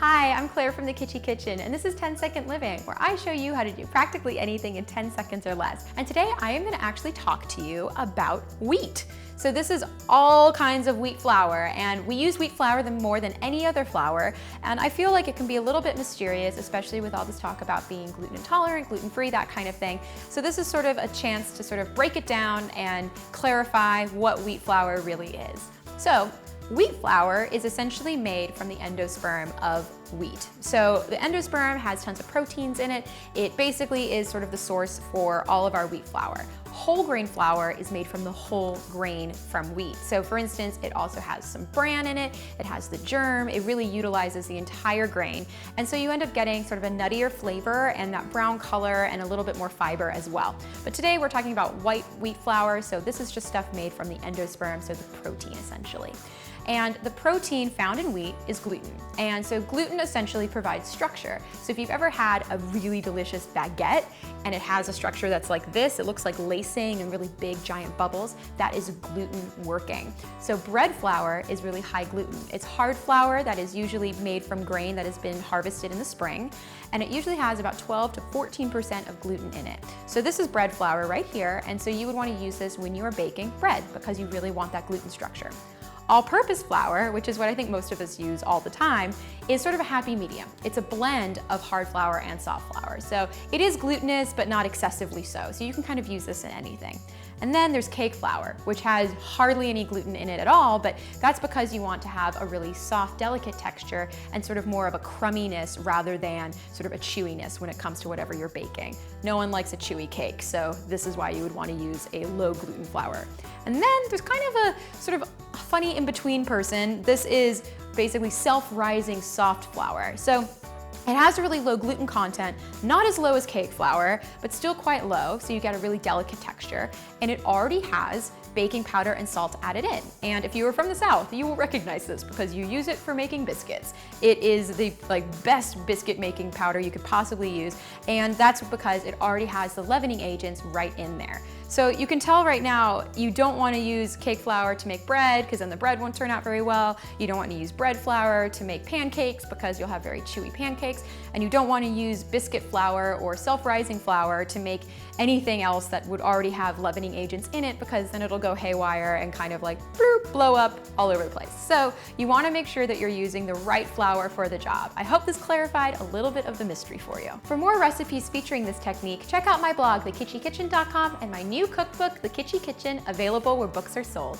Hi, I'm Claire from the Kitschy Kitchen, and this is 10-Second Living, where I show you how to do practically anything in 10 seconds or less. And today I am going to actually talk to you about wheat. So this is all kinds of wheat flour, and we use wheat flour more than any other flour, and I feel like it can be a little bit mysterious, especially with all this talk about being gluten intolerant, gluten-free, that kind of thing. So this is sort of a chance to sort of break it down and clarify what wheat flour really is. So wheat flour is essentially made from the endosperm of wheat. So the endosperm has tons of proteins in it. It basically is sort of the source for all of our wheat flour. Whole grain flour is made from the whole grain from wheat. So for instance, it also has some bran in it, it has the germ, it really utilizes the entire grain. And so you end up getting sort of a nuttier flavor and that brown color and a little bit more fiber as well. But today we're talking about white wheat flour, so this is just stuff made from the endosperm, so the protein essentially. And the protein found in wheat is gluten. And so gluten essentially provides structure. So if you've ever had a really delicious baguette and it has a structure that's like this, it looks like lacing and really big giant bubbles, that is gluten working. So bread flour is really high gluten. It's hard flour that is usually made from grain that has been harvested in the spring, and it usually has about 12 to 14% of gluten in it. So this is bread flour right here, and so you would want to use this when you are baking bread because you really want that gluten structure. All-purpose flour, which is what I think most of us use all the time, is sort of a happy medium. It's a blend of hard flour and soft flour. So it is glutinous, but not excessively so. So you can kind of use this in anything. And then there's cake flour, which has hardly any gluten in it at all, but that's because you want to have a really soft, delicate texture and sort of more of a crumminess rather than sort of a chewiness when it comes to whatever you're baking. No one likes a chewy cake, so this is why you would want to use a low gluten flour. And then there's kind of a sort of funny in-between person. This is basically self-rising soft flour. So it has a really low gluten content, not as low as cake flour, but still quite low, so you get a really delicate texture. And it already has baking powder and salt added in. And if you are from the South, you will recognize this because you use it for making biscuits. It is the best biscuit making powder you could possibly use, and that's because it already has the leavening agents right in there. So you can tell right now you don't want to use cake flour to make bread because then the bread won't turn out very well. You don't want to use bread flour to make pancakes because you'll have very chewy pancakes. And you don't want to use biscuit flour or self-rising flour to make anything else that would already have leavening agents in it because then it'll go haywire and kind of like bloop, blow up all over the place. So you want to make sure that you're using the right flour for the job. I hope this clarified a little bit of the mystery for you. For more recipes featuring this technique, check out my blog, thekitschykitchen.com, and my new cookbook, The Kitschy Kitchen, available where books are sold.